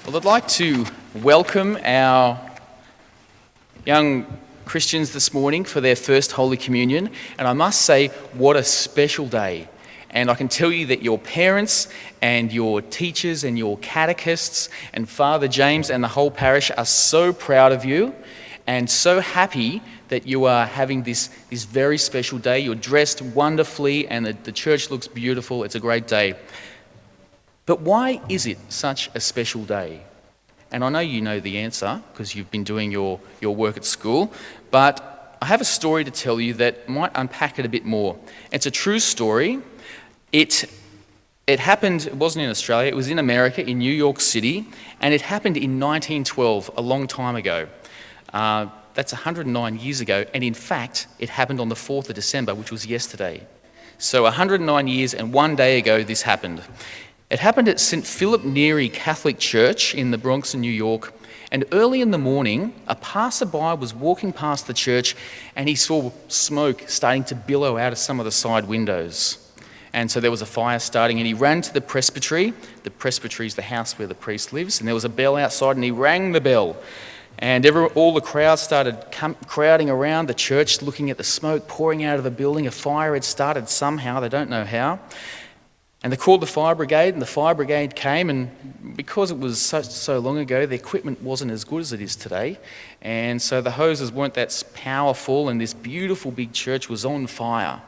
Well, I'd like to welcome our young Christians this morning for their first Holy Communion. And I must say, what a special day. And I can tell you that your parents and your teachers and your catechists and Father James and the whole parish are so proud of you and so happy that you are having this very special day. You're dressed wonderfully and the church looks beautiful. It's a great day. But why is it such a special day? And I know you know the answer because you've been doing your work at school, but I have a story to tell you that might unpack it a bit more. It's a true story. It happened, it wasn't in Australia, it was in America, in New York City, and it happened in 1912, a long time ago. That's 109 years ago, and in fact, it happened on the 4th of December, which was yesterday. So 109 years and one day ago, this happened. It happened at St. Philip Neri Catholic Church in the Bronx in New York, and early in the morning, a passerby was walking past the church and he saw smoke starting to billow out of some of the side windows. And so there was a fire starting and he ran to the presbytery. The presbytery is the house where the priest lives, and there was a bell outside and he rang the bell. And all the crowd started crowding around the church looking at the smoke pouring out of the building. A fire had started somehow, they don't know how. And they called the fire brigade, and the fire brigade came, and because it was so long ago, the equipment wasn't as good as it is today, and so the hoses weren't that powerful, and this beautiful big church was on fire.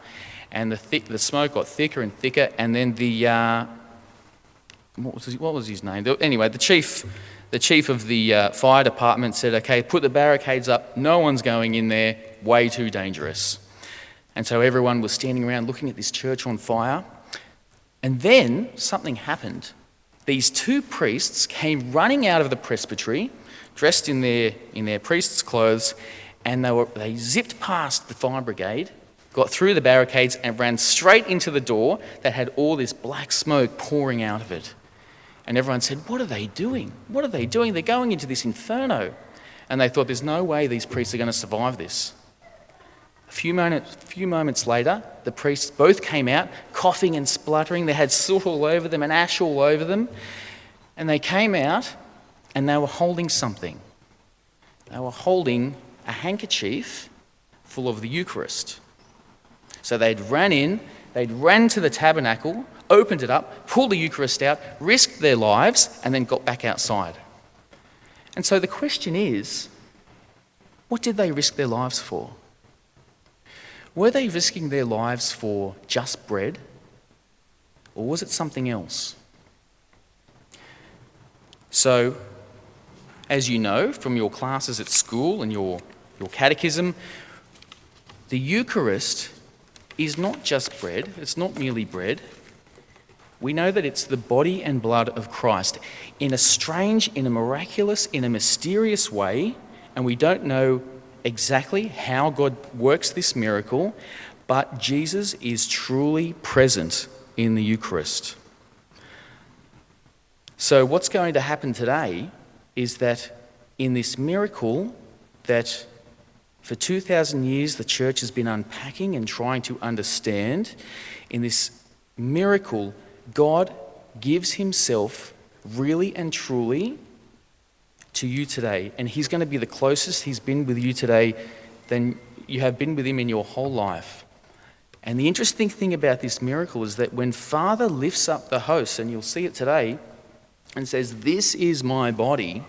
And the smoke got thicker and thicker, and then what was his name? Anyway, the chief of the fire department said, "Okay, put the barricades up. No one's going in there. Way too dangerous." And so everyone was standing around looking at this church on fire. And then something happened. These two priests came running out of the presbytery, dressed in their priest's clothes, and they zipped past the fire brigade, got through the barricades, and ran straight into the door that had all this black smoke pouring out of it. And everyone said, "What are they doing? What are they doing? They're going into this inferno." And they thought, there's no way these priests are going to survive this. A few moments later, the priests both came out, coughing and spluttering. They had soot all over them and ash all over them. And they came out and they were holding something. They were holding a handkerchief full of the Eucharist. So they'd ran to the tabernacle, opened it up, pulled the Eucharist out, risked their lives, and then got back outside. And so the question is, what did they risk their lives for? Were they risking their lives for just bread, or was it something else? So, as you know from your classes at school and your catechism, the Eucharist is not just bread, it's not merely bread. We know that it's the body and blood of Christ in a strange, in a miraculous, in a mysterious way, and we don't know exactly how God works this miracle, but Jesus is truly present in the Eucharist. So what's going to happen today is that in this miracle that for 2,000 years the church has been unpacking and trying to understand, in this miracle God gives himself really and truly to you today, and he's going to be the closest he's been with you today than you have been with him in your whole life. And the interesting thing about this miracle is that when Father lifts up the host, and you'll see it today, and says, "This is my body,"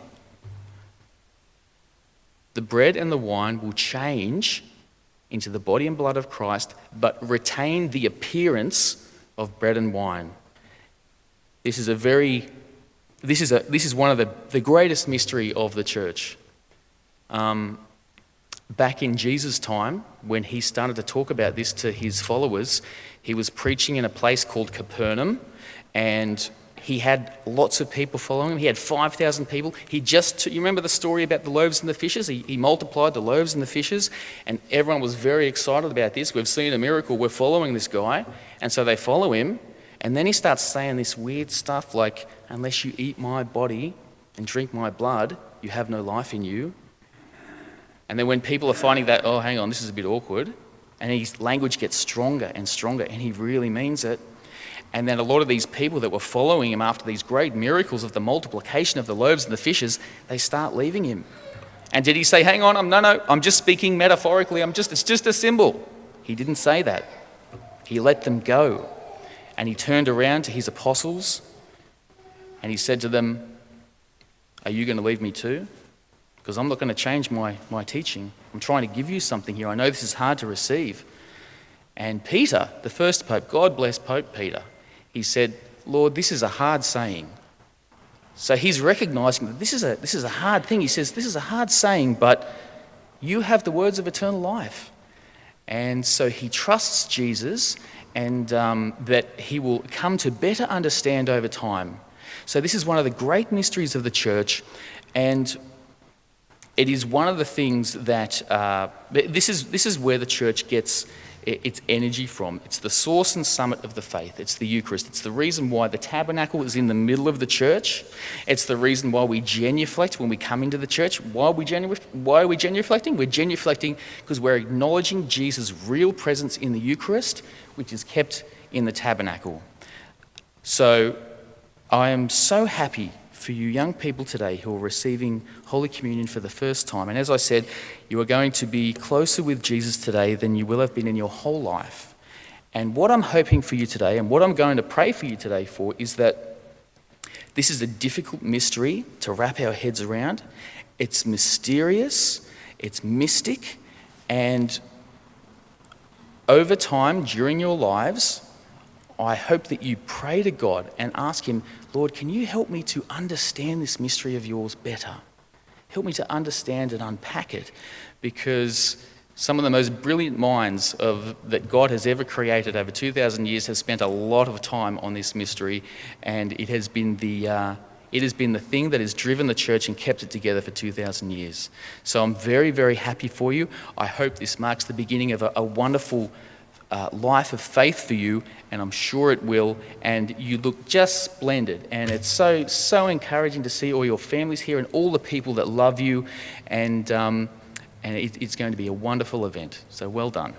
the bread and the wine will change into the body and blood of Christ, but retain the appearance of bread and wine. This is one of the greatest mystery of the church. Back in Jesus' time, when he started to talk about this to his followers, he was preaching in a place called Capernaum, and he had lots of people following him. He had 5,000 people. You remember the story about the loaves and the fishes? He multiplied the loaves and the fishes, and everyone was very excited about this. We've seen a miracle. We're following this guy. And so they follow him, and then he starts saying this weird stuff like, "Unless you eat my body and drink my blood, you have no life in you." And then when people are finding that, oh, hang on, this is a bit awkward, and his language gets stronger and stronger, and he really means it. And then a lot of these people that were following him after these great miracles of the multiplication of the loaves and the fishes, they start leaving him. And did he say, hang on, I'm just speaking metaphorically, it's just a symbol. He didn't say that. He let them go. And he turned around to his apostles and he said to them, are you going to leave me too? Because I'm not going to change my teaching. I'm trying to give you something here. I know this is hard to receive. And Peter, the first pope, God bless Pope Peter, he said, Lord, this is a hard saying. So he's recognizing that this is a hard thing. He says, this is a hard saying, but you have the words of eternal life. And so he trusts Jesus and that he will come to better understand over time. So this is one of the great mysteries of the church, and it is one of the things that, this is where the church gets its energy from. It's the source and summit of the faith. It's the Eucharist. It's the reason why the tabernacle is in the middle of the church. It's the reason why we genuflect when we come into the church. Why are we genuflecting? We're genuflecting because we're acknowledging Jesus' real presence in the Eucharist, which is kept in the tabernacle. So I am so happy for you young people today who are receiving Holy Communion for the first time. And as I said, you are going to be closer with Jesus today than you will have been in your whole life. And what I'm hoping for you today, and what I'm going to pray for you today for, is that this is a difficult mystery to wrap our heads around. It's mysterious, it's mystic, and over time, during your lives, I hope that you pray to God and ask him, Lord, can you help me to understand this mystery of yours better? Help me to understand and unpack it, because some of the most brilliant minds that God has ever created over 2,000 years has spent a lot of time on this mystery, and it has been the thing that has driven the church and kept it together for 2,000 years. So I'm very, very happy for you. I hope this marks the beginning of a wonderful life of faith for you, and I'm sure it will, and you look just splendid, and it's so encouraging to see all your families here and all the people that love you, and it's going to be a wonderful event, so well done.